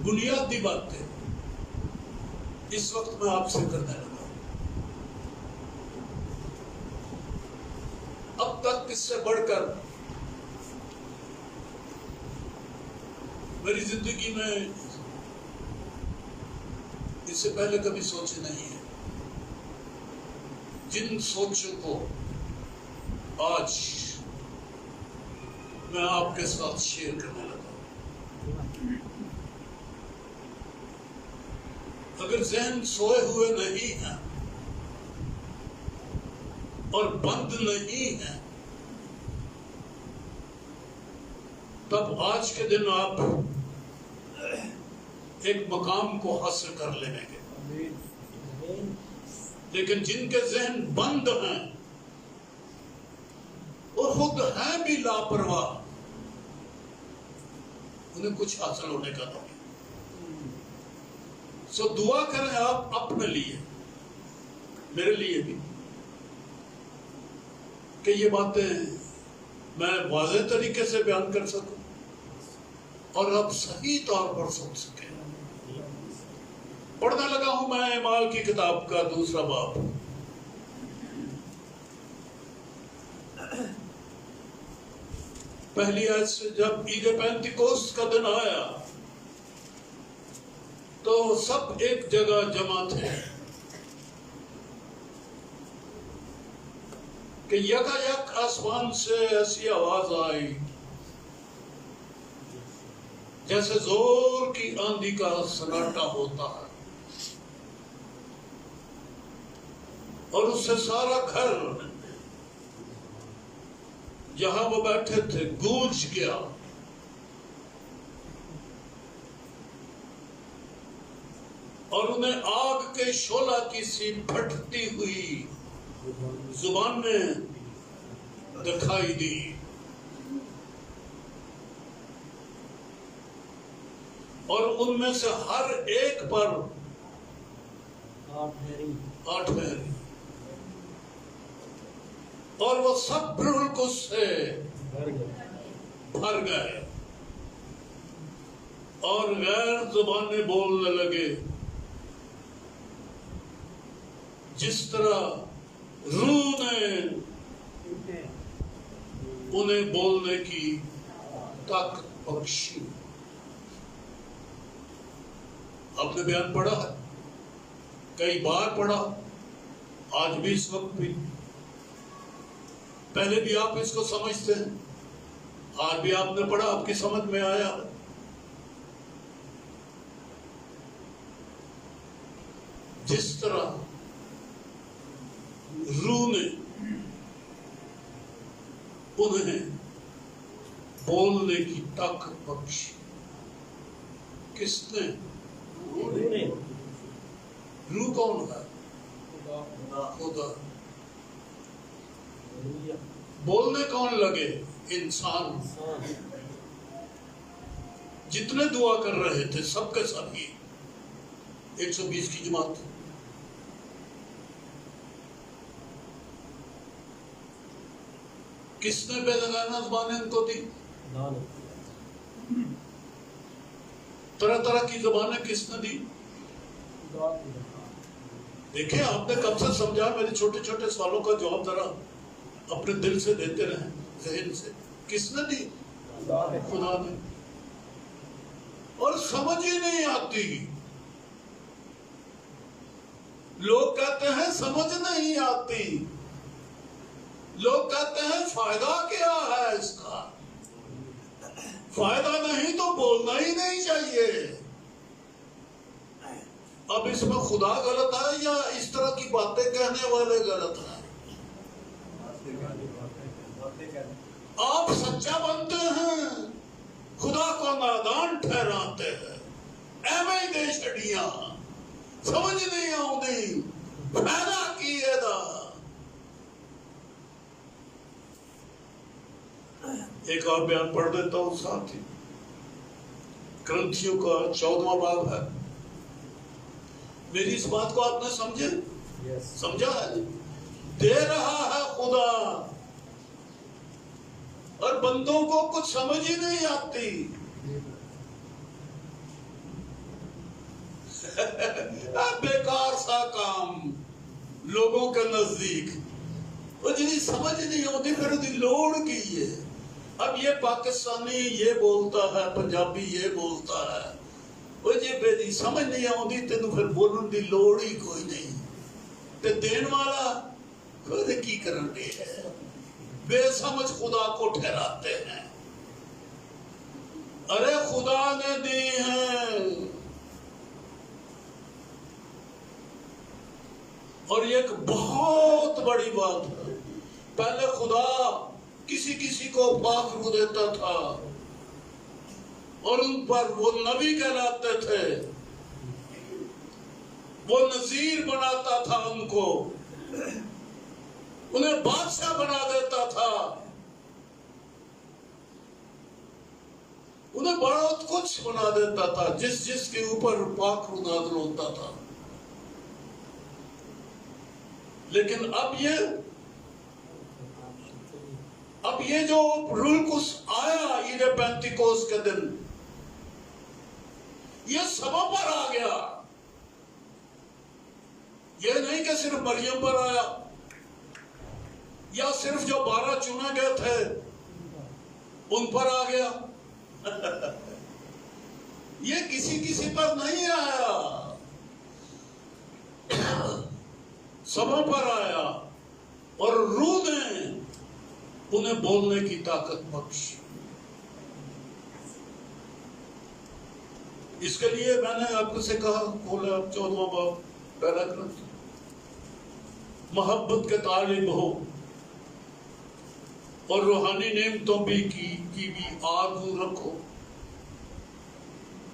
بنیادی باتیں اس وقت میں آپ سے کرنے لگا. اب تک اس سے بڑھ کر میری زندگی میں اس سے پہلے کبھی سوچے نہیں ہے. جن سوچوں کو آج میں آپ کے ساتھ شیئر کرنے لگا. اگر ذہن سوئے ہوئے نہیں ہیں اور بند نہیں ہیں تب آج کے دن آپ ایک مقام کو حاصل کر لیں گے. لیکن جن کے ذہن بند ہیں اور خود ہیں بھی لاپرواہ انہیں کچھ حاصل ہونے کا نہیں. سو دعا کریں آپ اپنے لیے میرے لیے بھی کہ یہ باتیں میں واضح طریقے سے بیان کر سکوں اور اب صحیح طور پر سن سکیں. پڑھنے لگا ہوں میں اعمال کی کتاب کا 2 باب. پہلی آیت سے جب عید پینتیکوست کا دن آیا تو سب ایک جگہ جمع تھے کہ یکایک آسمان سے ایسی آواز آئی جیسے زور کی آندھی کا سناٹا ہوتا ہے اور اس سے سارا گھر جہاں وہ بیٹھے تھے گونج گیا. اور انہیں آگ کے شعلہ کی سی پھٹتی ہوئی زبانیں دکھائی دی. اور ان میں سے ہر ایک پر 8 مہر اور وہ سب روح القدس سے بھر گئے اور غیر زبانیں بولنے لگے جس طرح روح نے انہیں بولنے کی طاقت بخشی. آپ نے بیان پڑھا ہے, کئی بار پڑھا, آج بھی اس وقت بھی, پہلے بھی آپ اس کو سمجھتے ہیں, آج بھی آپ نے پڑھا, آپ کی سمجھ میں آیا. جس طرح روح نے انہیں بولنے کی طاقت بخشی. کس نے؟ روح کون ہے؟ خدا. بولنے کون لگے؟ انسان. جتنے دعا کر رہے تھے سب کے سب ہی 120 کی جماعت. کس نے بے لگانا زبانیں ان کو دی؟ طرح طرح کی زبانیں کس نے دی؟ دیکھیں آپ نے کب سے سمجھا, میرے چھوٹے چھوٹے سوالوں کا جواب ذرا اپنے دل سے دیتے رہیں, ذہن سے. کس نے دی؟ خدا نے. اور سمجھ ہی نہیں آتی. لوگ کہتے ہیں سمجھ نہیں آتی, لوگ کہتے ہیں فائدہ کیا ہے اس کا, فائدہ نہیں تو بولنا ہی نہیں چاہیے. اب اس میں خدا غلط ہے یا اس طرح کی باتیں کہنے والے غلط ہیں؟ آپ سچا بنتے ہیں, خدا کو نادان ٹھہراتے ہیں. ایویں دے چھڑیاں سمجھ نہیں آؤں فائدہ کیے دا. ایک اور بیان پڑھ دیتا ہوں ساتھ ہی. کرنتھیوں کا 14واں باب ہے. میری اس بات کو آپ نے سمجھے؟ سمجھا ہے؟ دے رہا ہے خدا اور بندوں کو کچھ سمجھ ہی نہیں آتی. بیکار سا کام لوگوں کے نزدیک وہ جنہیں سمجھ نہیں ہوتی پھر وہ لوڑ کی ہے. اب یہ پاکستانی یہ بولتا ہے، پنجابی یہ بولتا ہے، وہ جی بے دی سمجھ نہیں آتی تینوں پھر بولن دی لوڑ ہی کوئی نہیں. تے دین والا خود کی کرن دے ہے، بے سمجھ خدا کو ٹھہراتے ہیں. ارے خدا نے دی ہیں. اور یہ ایک بہت بڑی بات ہے. پہلے خدا کسی کسی کو پاک روح دیتا تھا اور ان پر وہ نبی کہلاتے تھے، وہ نذیر بناتا تھا، ان کو انہیں بادشاہ بنا دیتا تھا، انہیں بہت کچھ بنا دیتا تھا جس جس کے اوپر پاک روح نازل ہوتا تھا. لیکن اب یہ جو روح القدس آیا عید پینتیکوس کے دن، یہ سبا پر آ گیا. یہ نہیں کہ صرف مریم پر آیا یا صرف جو 12 چنے گئے تھے ان پر آ گیا. یہ کسی پر نہیں آیا، سبوں پر آیا اور روح نے انہیں بولنے کی طاقت بخشی. اس کے لیے میں نے آپ سے کہا، کھولا 14واں باب پہلا گرنتھ، محبت کے طالب ہو اور روحانی نعمتوں کی بھی آرزو رکھو،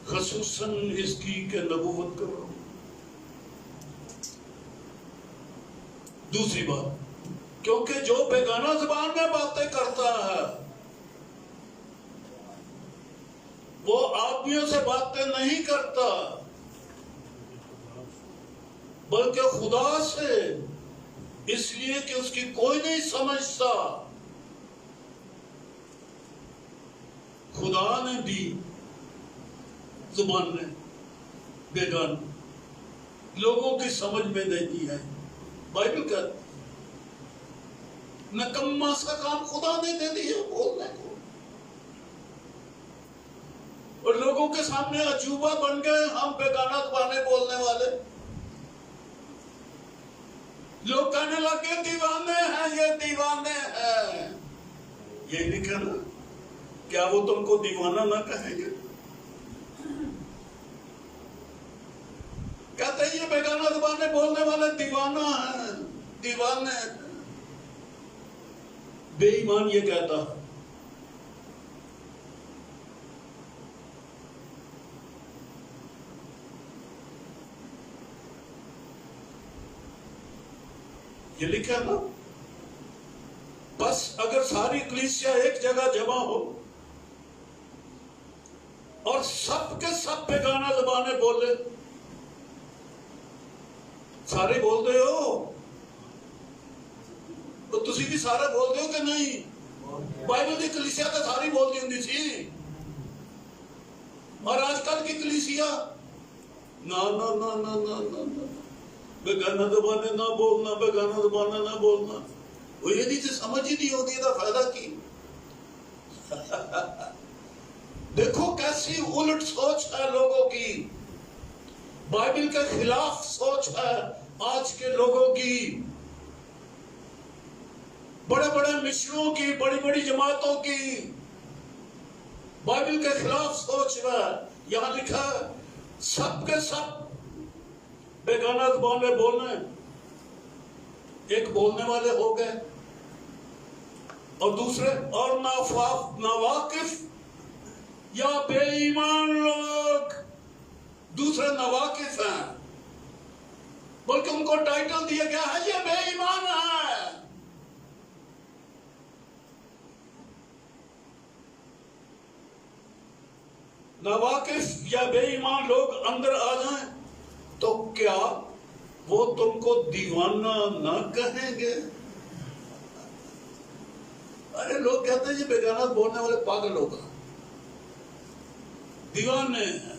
خصوصاً اس کی کہ نبوت کرو. دوسری بات، کیونکہ جو بیگانہ زبان میں باتیں کرتا ہے وہ آدمیوں سے باتیں نہیں کرتا بلکہ خدا سے، اس لیے کہ اس کی کوئی نہیں سمجھتا. خدا نے دی زبان نے بیگان لوگوں کی سمجھ میں نہیں ہے. بائبل کہتا نکما سا کام خدا نے دے دیا بولنے کو، اور لوگوں کے سامنے عجوبہ بن گئے ہم بیگانہ زبانیں بولنے والے. لوگ کہنے لگے دیوانے ہیں، یہ دیوانے ہیں. یہ نہیں کہنا، کیا وہ تم کو دیوانہ نہ کہیں گے؟ کہتے ہیں یہ بیگانہ زبانیں بولنے والے دیوانہ ہیں، دیوانے ہیں. بے ایمان یہ کہتا ہے. یہ لکھا نا، بس اگر ساری کلیسیا ایک جگہ جمع ہو اور سب کے سب بیگانہ زبانیں بولے، سارے بولتے ہو تو تسی بھی سارے بولتے ہو کہ نہیں؟ بائبل کی کلیسیا تو ساری بولتی ہوں سی، اور آج کل کی کلیسیا نا نا نا نا نا نا بیگانہ زبانیں نہ بولنا، بیگانہ زبانیں نہ بولنا. وہ یہ نہیں سمجھ ہی نہیں ہوتی تھا فائدہ کی. دیکھو کیسی الٹ سوچ ہے لوگوں کی، بائبل کے خلاف سوچ ہے آج کے لوگوں کی، بڑے بڑے مشنوں کی، بڑی بڑی جماعتوں کی بائبل کے خلاف سوچ ہے. یہاں لکھا ہے سب کے سب بیگانہ زبانیں بولنے، ایک بولنے والے ہو گئے اور دوسرے اور ناواقف یا بے ایمان لوگ دوسرے ناواقف ہیں، بلکہ ان کو ٹائٹل دیا گیا ہے یہ بے ایمان ہے. ناواقف یا بے ایمان لوگ اندر آ جائیں تو کیا وہ تم کو دیوانہ نہ کہیں گے؟ ارے لوگ کہتے ہیں یہ بیگانہ بولنے والے پاگل لوگ ہیں، دیوانے ہیں.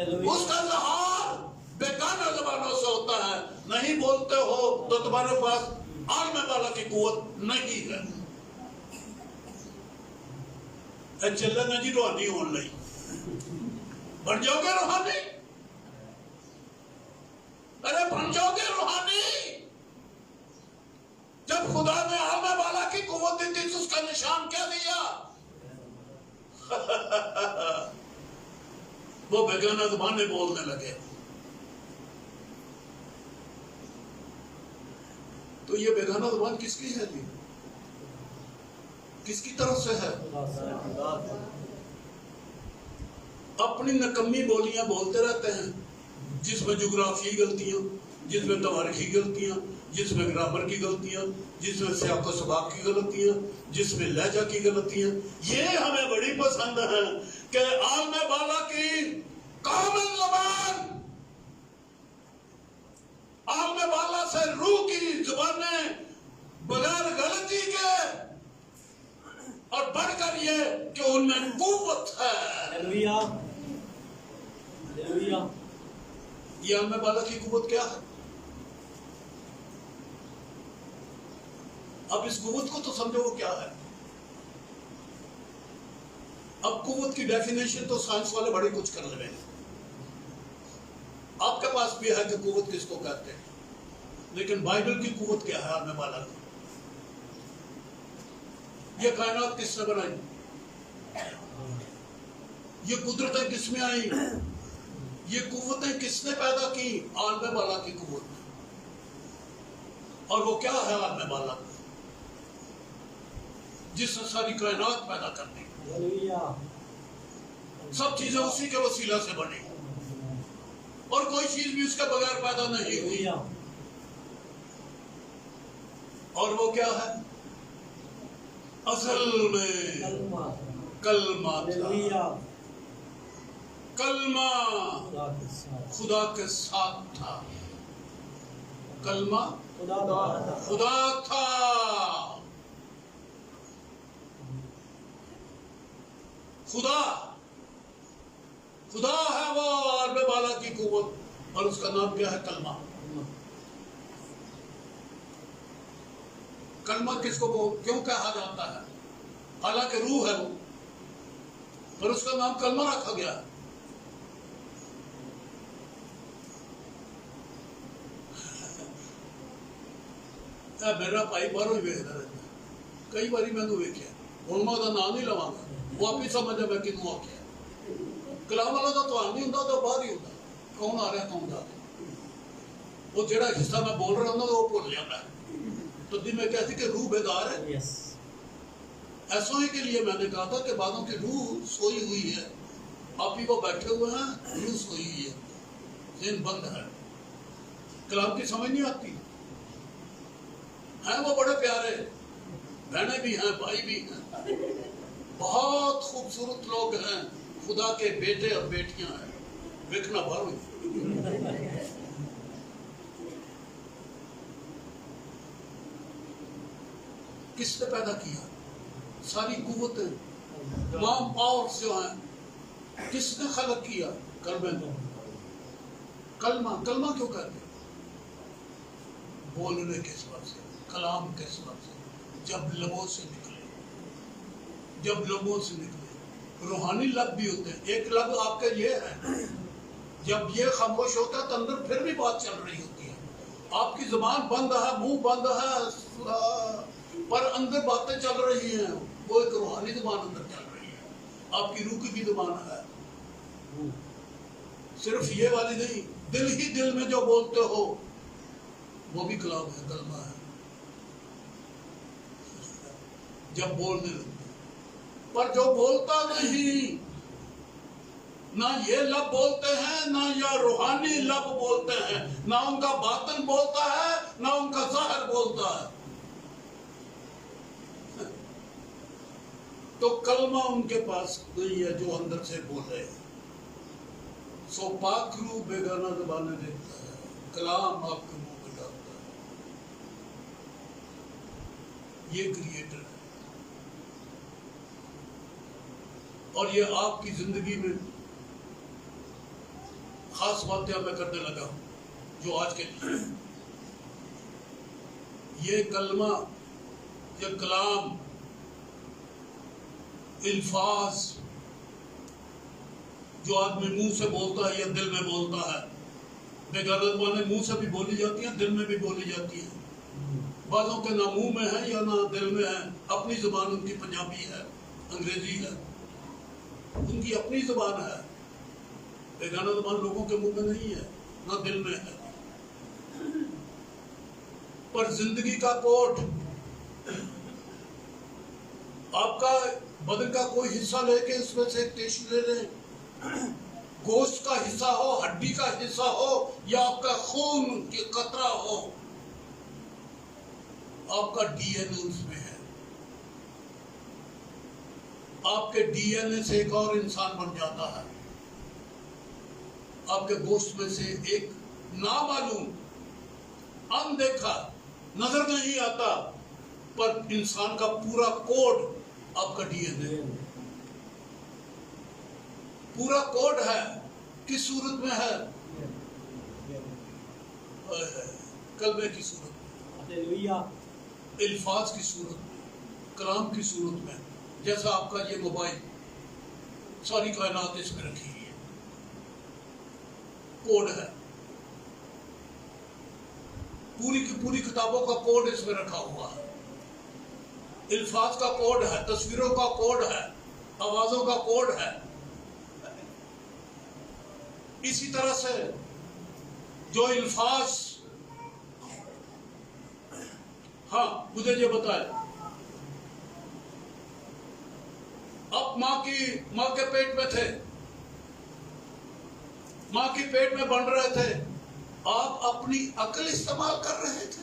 اس کا اظہار بیگانہ زبانوں سے ہوتا ہے. نہیں بولتے ہو تو تمہارے پاس عالم بالا کی قوت نہیں ہے. چلے نا جی روحانی ہون لئی بن جاؤ گے روحانی. ارے بن جاؤ گے روحانی. جب خدا نے عالم بالا کی قوت دی تھی تو اس کا نشان کیا دیا؟ وہ بیگانہ زبانیں بولنے لگے. تو یہ بیگانہ زبان کس کی ہے جی؟ کس کی طرف سے ہے؟ اپنی نکمی بولیاں بولتے رہتے ہیں جس میں جغرافی غلطیاں، جس میں تواریخی غلطیاں، جس میں گرامر کی غلطیاں، جس میں سیاق و سباق کی غلطیاں، جس میں لہجہ کی غلطیاں. یہ ہمیں بڑی پسند ہے کہ عالم بالا کی کامل زبان، عالم بالا سے روح کی زبانیں بغیر غلطی کے، اور بڑھ کر یہ کہ ان میں قوت ہے. ہلیلویا ہلیلویا. یہ عالم بالا کی قوت کیا ہے؟ اب اس قوت کو تو سمجھو وہ کیا ہے. اب قوت کی ڈیفینیشن تو سائنس والے بڑے کچھ کر لے. آپ کے پاس بھی ہے کہ قوت کس کو کہتے ہیں، لیکن بائبل کی قوت کیا ہے عالم بالا کی؟ یہ کائنات کس نے بنائی؟ یہ قدرتیں کس میں آئیں؟ یہ قوتیں کس نے پیدا کی؟ عالم بالا کی قوت. اور وہ کیا ہے عالم بالا جس نے ساری کائنات پیدا کر دی؟ سب چیزیں اسی کے وسیلہ سے بنی اور کوئی چیز بھی اس کے بغیر پیدا نہیں ہوئی. اور وہ کیا ہے؟ اصل میں کلمہ تھا. کلمہ خدا کے ساتھ تھا. کلمہ خدا تھا. خدا ہے وہ عالم بالا کی قوت، اور اس کا نام کیا ہے؟ کلمہ. کلمہ کس کو کیوں کہا جاتا ہے؟ حالانکہ روح ہے وہ، پر اس کا نام کلمہ رکھا گیا ہے. میرا بھائی باہروں ہی ویکھدا رہتا ہے. کئی باری میں ویکھیا، ہن میں ਉਹਦਾ نام نہیں لواں گا، وہ آپ ہی سمجھا میں کنوں آکھیا. کلام والا تو تھوڑا نہیں ہوندا، تو باہر ہی ہوندا. کون آ رہا کون جا رہا، وہ جڑا حصہ میں بول رہا ہوں وہ بھول جاتا ہے. تو دن میں کہتی کہ روح بیدار ہے. ایسا ہی کے لیے میں نے کہا تھا کہ بعضوں کی روح سوئی ہوئی ہے. آپ ہی وہ بیٹھے ہوئے ہیں، روح سوئی ہوئی ہے، ذہن بند ہے، کلام کی سمجھ نہیں آتی. ہیں وہ بڑے پیارے، بہنیں بھی ہیں، بھائی بھی ہیں، بہت خوبصورت لوگ ہیں، خدا کے بیٹے اور بیٹیاں ہیں. ویکھنا باہر ہوئی. کس نے پیدا کیا؟ ساری قوتیں، تمام پاورز جو ہیں، کس نے خلق کیا؟ کلمہ. کلمہ کیوں کہتے ہیں؟ بولنے کے سبب سے، کلام کے سبب سے. جب لبوں سے نکلے. روحانی لب بھی ہوتے ہیں. ایک لب آپ کا یہ ہے، جب یہ خاموش ہوتا ہے تو اندر پھر بھی بات چل رہی ہوتی ہے. آپ کی زبان بند ہے، منہ بند ہے، پر اندر باتیں چل رہی ہیں. وہ ایک روحانی زبان اندر چل رہی ہے. آپ کی روح کی بھی زبان ہے. صرف یہ والی نہیں، دل ہی دل میں جو بولتے ہو وہ بھی کلام ہے، کلمہ ہے. جب بولنے لگتے، پر جو بولتا نہیں، نہ یہ لب بولتے ہیں، نہ یہ روحانی لب بولتے ہیں، نہ ان کا باطن بولتا ہے، نہ ان کا ظاہر بولتا ہے. تو کلمہ ان کے پاس نہیں ہے جو اندر سے بولے. سو پاک روح بیگانہ زبانیں دیتا ہے، کلام آپ کے منہ میں ڈالتا ہے. یہ کریٹر ہے، اور یہ آپ کی زندگی میں خاص باتیں میں کرنے لگا ہوں جو آج کے لیے یہ کلمہ، یہ کلام، الفاظ جو آدمی منہ سے بولتا ہے یا دل میں بولتا ہے، بیگانہ زبانیں منہ سے بھی بولی جاتی ہیں، دل میں بھی بولی جاتی ہیں. بعضوں کے نہ منہ میں ہے یا نہ دل میں ہے. اپنی زبان ان کی پنجابی ہے، انگریزی ہے، ان کی اپنی زبان ہے. بیگانہ زبان لوگوں کے منہ میں نہیں ہے، نہ دل میں ہے. پر زندگی کا کوڈ، آپ کا بدن کا کوئی حصہ لے کے اس میں سے ایک ٹیشو لے لیں، گوشت کا حصہ ہو، ہڈی کا حصہ ہو، یا آپ کا خون کی قطرہ ہو، آپ کا ڈی این اے اس میں ہے. آپ کے ڈی این اے سے ایک اور انسان بن جاتا ہے. آپ کے گوشت میں سے ایک نامعلوم، اندیکھا، نظر نہیں آتا، پر انسان کا پورا کوڈ آپ کا ڈی این اے، پورا کوڈ ہے. کس صورت میں ہے؟ کلمے کی صورت میں، الفاظ کی صورت میں، کلام کی صورت میں. جیسا آپ کا یہ موبائل، ساری کائنات اس میں رکھی ہوئی ہے، کوڈ ہے. پوری کی پوری کتابوں کا کوڈ اس میں رکھا ہوا ہے. الفاظ کا کوڈ ہے، تصویروں کا کوڈ ہے، آوازوں کا کوڈ ہے. اسی طرح سے جو الفاظ، ہاں مجھے یہ بتائے، آپ ماں کے پیٹ میں تھے، ماں کی پیٹ میں بن رہے تھے، آپ اپنی عقل استعمال کر رہے تھے.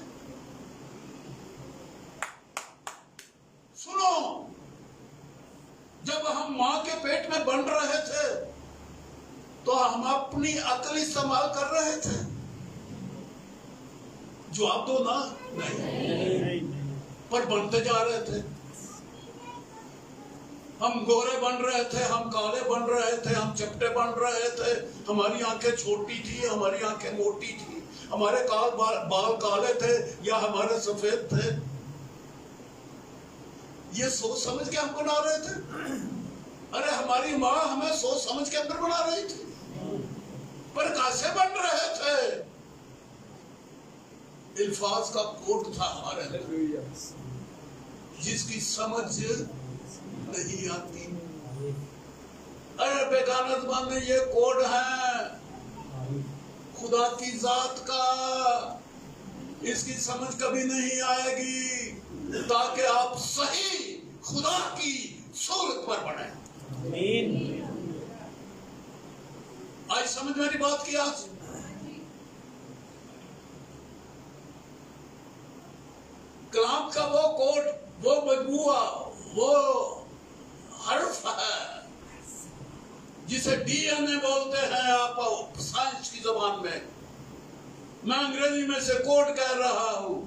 سنو، جب ہم ماں کے پیٹ میں بن رہے تھے تو ہم اپنی عقل استعمال کر رہے تھے. جواب دو نا. نہیں، پر بنتے جا رہے تھے. ہم گورے بن رہے تھے، ہم کالے بن رہے تھے، ہم چپٹے بن رہے تھے، ہماری آنکھیں چھوٹی تھی، ہماری آنکھیں موٹی تھی، ہمارے بال کالے تھے یا ہمارے سفید تھے. یہ سوچ سمجھ کے ہم بنا رہے تھے. ارے ہماری ماں ہمیں سوچ سمجھ کے اندر بنا رہی تھی، پر کیسے بن رہے تھے؟ الفاظ کا کوڈ تھا ہمارے اندر، جس کی سمجھ نہیں آتی. ارے بیگانہ زبان میں یہ کوڈ ہے خدا کی ذات کا، اس کی سمجھ کبھی نہیں آئے گی تاکہ آپ صحیح خدا کی صورت پر بنیں. آج سمجھ میری بات کی؟ آج کلام کا وہ کوڈ، وہ مجموعہ، وہ حرف ہے جسے ڈی این اے بولتے ہیں آپ سائنس کی زبان میں. میں انگریزی میں سے کوڈ کہہ رہا ہوں،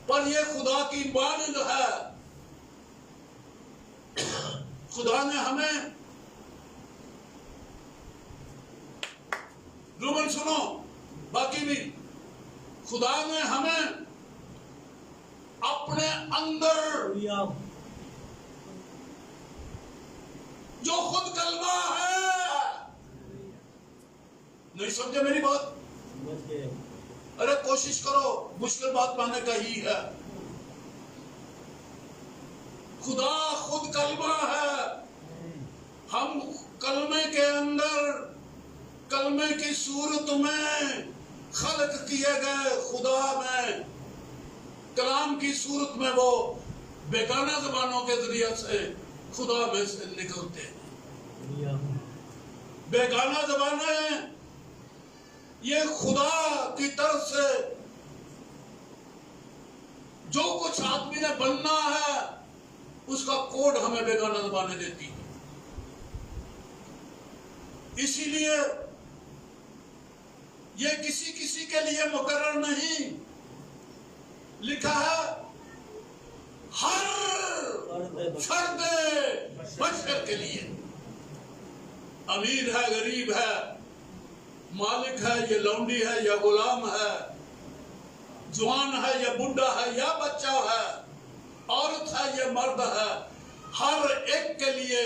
پر یہ خدا کی مانند ہے. خدا نے ہمیں، رومن سنو، باقی بھی، خدا نے ہمیں اپنے اندر جو خود کلمہ ہے، نہیں سمجھے میری بات؟ ارے کوشش کرو، مشکل بات میں نے کہی ہے. خدا خود کلمہ ہے. ہم کلمے کے اندر، کلمے کی صورت میں خلق کیے گئے خدا میں، کلام کی صورت میں وہ بیگانہ زبانوں کے ذریعے سے خدا میں سے نکلتے ہیں. بیگانہ زبانیں یہ خدا کی طرف سے جو کچھ آدمی نے بننا ہے اس کا کوڈ ہمیں بیگانہ زبانیں دیتی ہیں. اسی لیے یہ کسی کے لیے مقرر نہیں، لکھا ہے ہر فرد بشر کے لیے. امیر ہے، غریب ہے، مالک ہے یہ لونڈی ہے یا غلام ہے، جوان ہے یا بڈھا ہے یا بچہ ہے، عورت ہے یا مرد ہے، ہر ایک کے لیے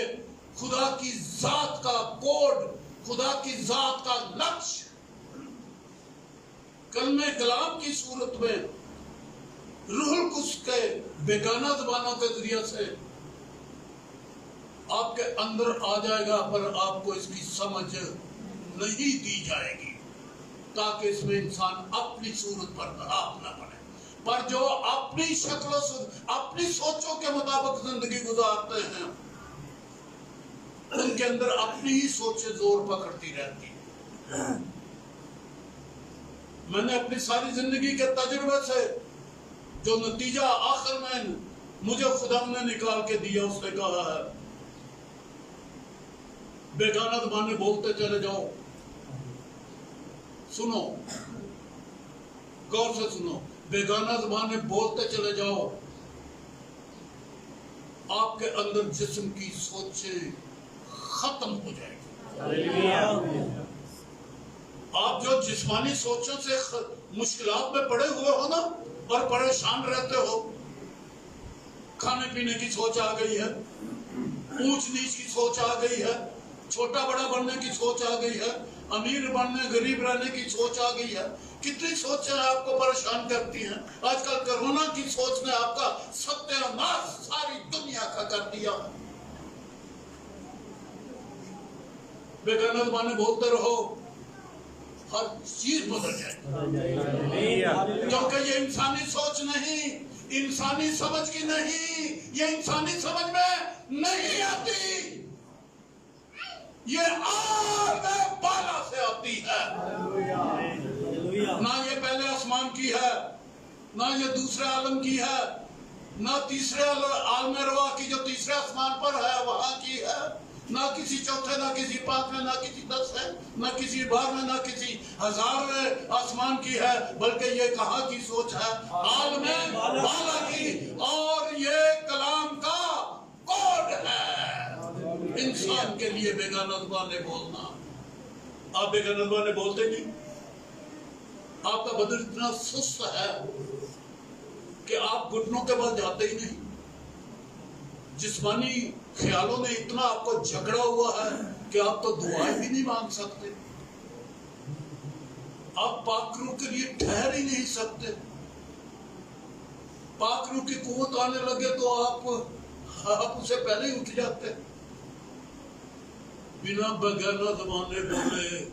خدا کی ذات کا کوڈ، خدا کی ذات کا نقش کلمہ کلام کی صورت میں روح القدس کے بیگانہ زبانوں کے ذریعے سے آپ کے اندر آ جائے گا، پر آپ کو اس کی سمجھ نہیں دی جائے گی، تاکہ اس میں انسان اپنی صورت پر آپ نہ بنے، پر جو اپنی شکل و اپنی سوچوں کے مطابق زندگی گزارتے ہیں ان کے اندر اپنی ہی سوچیں زور پکڑتی رہتی ہیں۔ میں نے اپنی ساری زندگی کے تجربے سے جو نتیجہ آخر میں مجھے خدا نے نکال کے دیا، اس نے کہا ہے بیگانہ زبانیں بولتے چلے جاؤ، سنو غور سے سنو، بیگانہ زبانیں بولتے چلے جاؤ، آپ کے اندر جسم کی سوچیں ختم ہو جائیں گی۔ آپ جو جسمانی سوچوں سے مشکلات میں پڑے ہوئے ہو نا اور پریشان رہتے ہو، کھانے پینے کی سوچ آ گئی ہے، اونچ نیچ کی سوچ آ گئی ہے، چھوٹا بڑا بننے کی سوچ آ گئی ہے، امیر بننے غریب رہنے کی سوچ آ گئی ہے، کتنی سوچیں آپ کو پریشان کرتی ہیں۔ آج کل کرونا کی سوچ نے آپ کا ستیہ ناش ساری دنیا کا کر دیا۔ بیگانہ زبانیں بولتے رہو، ہر چیز بدل جائے، کیونکہ یہ انسانی سوچ نہیں، انسانی سمجھ کی نہیں، یہ انسانی سمجھ میں نہیں آتی، یہ عالم بالا سے آتی ہے۔ نہ یہ پہلے آسمان کی ہے، نہ یہ دوسرے عالم کی ہے، نہ تیسرے عالم روا کی جو تیسرے آسمان پر ہے وہاں کی ہے، نہ کسی چوتھے، نہ کسی پانچویں، نہ کسی 10 ہے، نہ کسی 12، نہ کسی 1000 آسمان کی ہے، بلکہ یہ کہاں کی سوچ ہے؟ عالم بالا کی، اور یہ کلام کا کوڈ ہے انسان کے لیے بیگانہ زبانیں بولنا۔ آپ بیگانہ زبانیں بولتے نہیں، آپ کا بدن اتنا سست ہے کہ آپ گھٹنوں کے بعد جاتے ہی نہیں، جسمانی خیالوں نے اتنا آپ کو جھگڑا ہوا ہے کہ آپ تو دعائیں بھی نہیں مانگ سکتے، آپ پاک روح کے لیے ٹھہر ہی نہیں سکتے۔ پاک روح کی قوت آنے لگے تو آپ اسے پہلے ہی اٹھ جاتے۔ بنا بیگانہ زبانیں بولے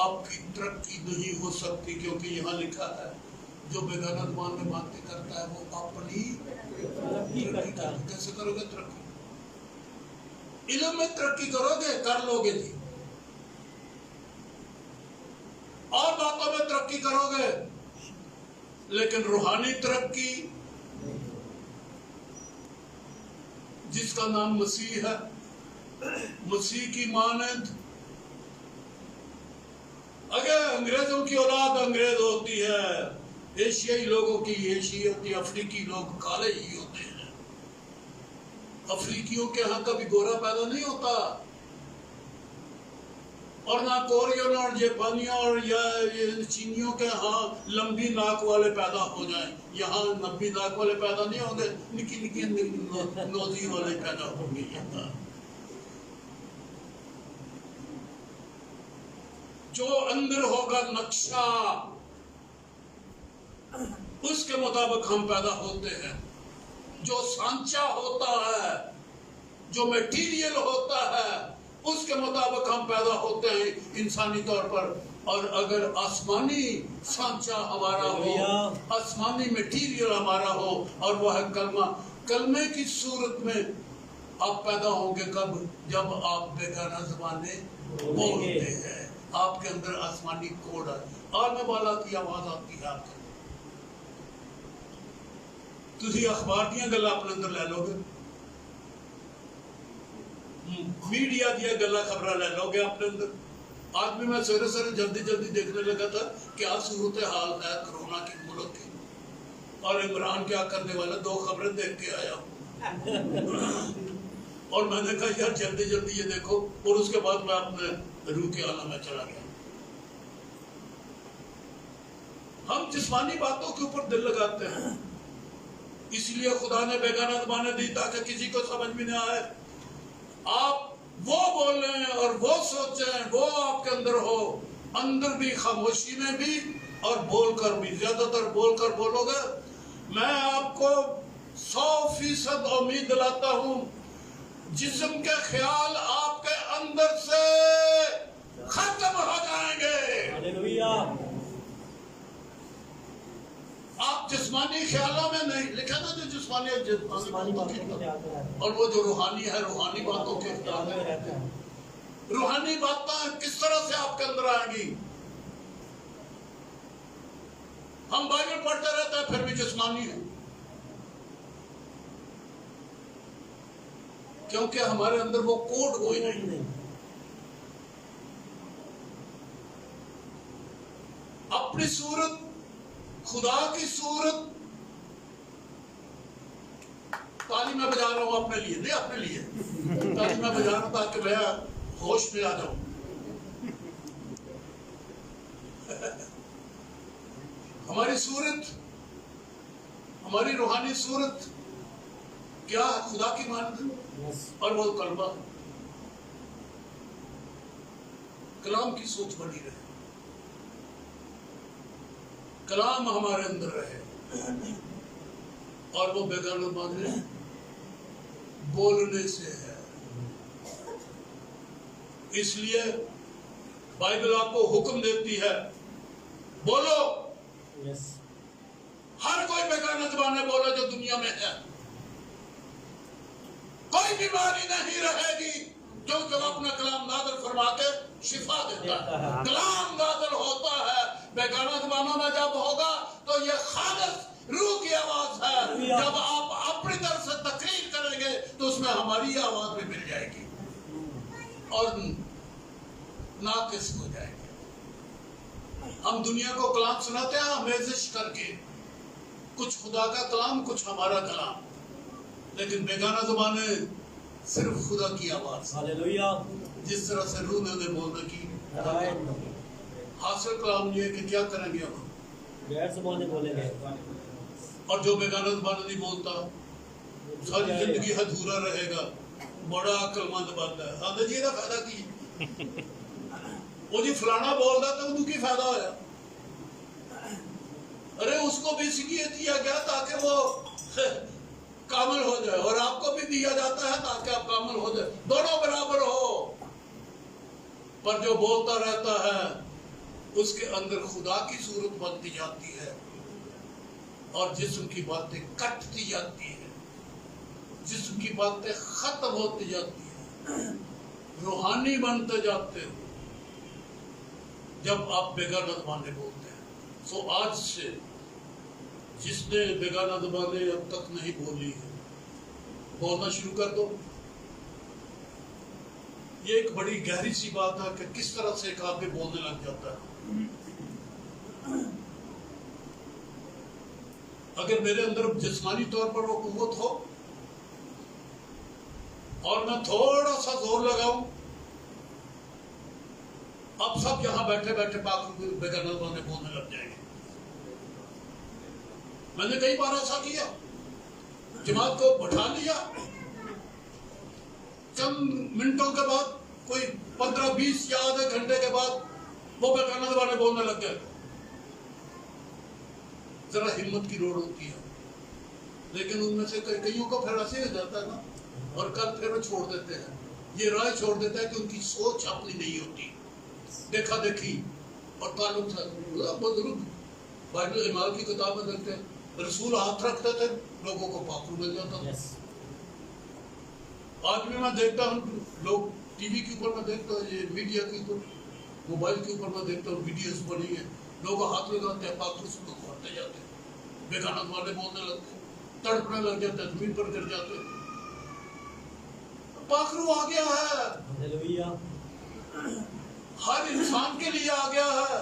آپ کی ترقی نہیں ہو سکتی، کیونکہ یہاں لکھا ہے جو بیگانہ زبان میں باتیں کرتا ہے وہ اپنی ترقی کرتا ہے۔ کیسے کرو گے ترقی؟ علم میں ترقی کرو گے، کر لو گے جی، اور باتوں میں ترقی کرو گے، لیکن روحانی ترقی جس کا نام مسیح ہے، مسیح کی مانند، اگر انگریزوں کی اولاد انگریز ہوتی ہے، ایشیائی لوگوں کی ایشی ہوتی ہے، افریقی لوگ کالے ہی ہوتے ہیں۔ افریقیوں کے ہاں کبھی گورا پیدا نہیں ہوتا، اور نہ کورین اور جاپانیوں اور چینیوں کے ہاں لمبی ناک والے پیدا ہو جائیں، یہاں لمبی ناک والے پیدا نہیں ہوں گے، نکی نکی نوزی والے پیدا ہوں گے۔ جو اندر ہوگا نقشہ اس کے مطابق ہم پیدا ہوتے ہیں، جو سانچہ ہوتا ہے، جو میٹیریل ہوتا ہے اس کے مطابق ہم پیدا ہوتے ہیں انسانی طور پر۔ اور اگر آسمانی سانچہ ہمارا ہو، آسمانی میٹیریل ہمارا ہو، اور وہ ہے کلمے کی صورت میں آپ پیدا ہوں گے کب؟ جب آپ بیگانہ زبانیں بولتے ہیں، آپ کے اندر آسمانی کوڈ ہے، اور میں بالا کی آواز آتی ہے آپ کے۔ تسی اخبار دیا گلا اپنے اندر لے لو گے، میڈیا دیا گلا خبریں لے لو گے اپنے اندر۔ آج بھی میں سویرے سویرے جلدی دیکھنے لگا تھا کیا صورتحال ہے کرونا کی ملک کی، اور عمران کیا کرنے والا، 2 خبریں دیکھ کے آیا ہوں، اور میں نے کہا یار جلدی یہ دیکھو، اور اس کے بعد میں اپنے روح کے عالم میں چلا گیا۔ ہم جسمانی باتوں کے اوپر دل لگاتے ہیں، اس لیے خدا نے بیگانہ زبانیں دی تاکہ کسی کو سمجھ بھی نہ آئے۔ آپ وہ بولیں اور وہ سوچیں، وہ آپ کے اندر ہو، اندر بھی، خاموشی میں بھی اور بول کر بھی۔ زیادہ تر بول کر بولو گے، میں آپ کو 100% امید دلاتا ہوں، جسم کے خیال آپ کے اندر سے ختم ہو جائیں گے۔ ہاللیلویہ۔ آپ جسمانی خیالوں میں نہیں، لکھا نا جو جسمانی باتوں کی، اور وہ جو روحانی ہے روحانی باتوں کے اختیار ہے۔ روحانی باتیں کس طرح سے آپ کے اندر آئیں گی؟ ہم بائبل پڑھتے رہتے ہیں پھر بھی جسمانی ہیں، کیونکہ ہمارے اندر وہ کوڈ کوئی نہیں۔ اپنی صورت، خدا کی صورت، تالی میں بجا رہا ہوں اپنے لیے، نہیں اپنے لیے تالی میں بجا رہا ہوں تاکہ میں ہوش میں آ جاؤں۔ ہماری صورت، ہماری روحانی صورت کیا ہے؟ خدا کی مانند اور وہ کلمہ، کلام کی سوچ بنی رہے، کلام ہمارے اندر رہے، اور وہ بیگانہ زبانیں بولنے سے ہے۔ اس لیے بائبل آپ کو حکم دیتی ہے، بولو، ہر کوئی بیگانہ زبانیں بولو جو دنیا میں ہے۔ کوئی بیماری نہیں رہے گی، کیونکہ وہ اپنا کلام نازل فرما کے شفا دیتا ہے۔ کلام نازل ہوتا ہے بیگانہ زبانوں میں جب ہوگا تو یہ خالص روح کی آواز ہے۔ جب آپ اپنی طرف سے تقریر کریں گے تو اس میں ہماری آواز بھی مل جائے گی اور ناقص ہو جائے گی۔ ہم دنیا کو کلام سناتے ہیں آمیزش کر کے، کچھ خدا کا کلام، کچھ ہمارا کلام، لیکن بیگانہ زبانیں صرف خدا کی آواز، ہاللیلویہ۔ جس طرح سے روح نے انہیں بولنے کی۔ حاصل کلام یہ ہے کہ کیا کریں گے ہم؟ غیر زبانیں بولیں گے، اور جو بیگانہ زبانیں نہیں بولتا ساری زندگی ادھورا رہے گا، بڑا عقل مند بنتا ہے۔ ہاں جی، یہ فائدہ کی وہ جی فلانا بول رہا تو کی فائدہ ہوا؟ ارے اس کو بھی اس لیے دیا گیا تاکہ وہ کامل ہو جائے، اور آپ کو بھی دیا جاتا ہے تاکہ آپ کامل ہو جائے، دونوں برابر ہو۔ پر جو بولتا رہتا ہے اس کے اندر خدا کی صورت بنتی جاتی ہے اور جسم کی باتیں کٹتی جاتی ہیں، جسم کی باتیں ختم ہوتی جاتی ہیں، روحانی بنتے جاتے ہیں جب آپ بیگانہ زبانیں بولتے ہیں۔ سو آج سے جس نے بیگانہ زبانیں اب تک نہیں بولی ہے، بولنا شروع کر دو۔ یہ ایک بڑی گہری سی بات ہے کہ کس طرح سے ایک آدمی بولنے لگ جاتا ہے۔ اگر میرے اندر جسمانی طور پر وہ قوت ہو اور میں تھوڑا سا زور لگاؤں، اب سب یہاں بیٹھے بیٹھے پاک بیگانہ زبانیں بولنے لگ جائیں گے۔ میں نے کئی بار ایسا کیا، جماعت کو بٹھا لیا، چند منٹوں کے بعد، کوئی 15-20 یا آدھے گھنٹے کے بعد وہ بیگانہ زبانیں بولنے لگ گئے۔ ذرا ہمت کی لوڑ ہوتی ہے، لیکن ان میں سے کئیوں کو پھر ایسے ہو جاتا ہے نا، اور کل پھر وہ چھوڑ دیتے ہیں۔ یہ رائے چھوڑ دیتا ہے کہ ان کی سوچ اپنی نہیں ہوتی، دیکھا دیکھی اور تعلق تھا۔ بزرگ بائبل ایمال کی کتاب میں دیکھتے ہیں، رسول ہاتھ رکھتے تھے، لوگوں کو پاکرو مل جاتا تھا۔ آج بھی میں دیکھتا ہوں، لوگ ٹی وی کے اوپر میں دیکھتا ہوں، یہ میڈیا کے اوپر، موبائل کے اوپر میں دیکھتا ہوں، ویڈیوز بنی ہیں، لوگ ہاتھ لگاتے ہیں، پاکرو سے لوگ بھرتے جاتے ہیں، بیگانہ زبانیں بولنے لگتے ہیں، تڑپنے لگ جاتے ہیں، زمین پر گر جاتے ہیں۔ پاکرو آ گیا ہے، ہاللیلویہ۔ ہر انسان کے لیے آ گیا ہے۔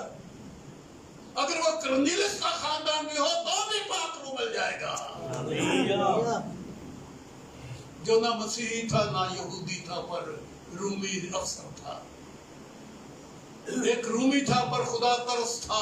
اگر وہ کرنیلس کا خاندان بھی ہو تو بھی پاکرو مل جائے گا۔ ہاللیلویہ۔ جو نہ مسیحی تھا نہ یہودی تھا، پر رومی افسر تھا، ایک رومی تھا پر خدا ترس تھا،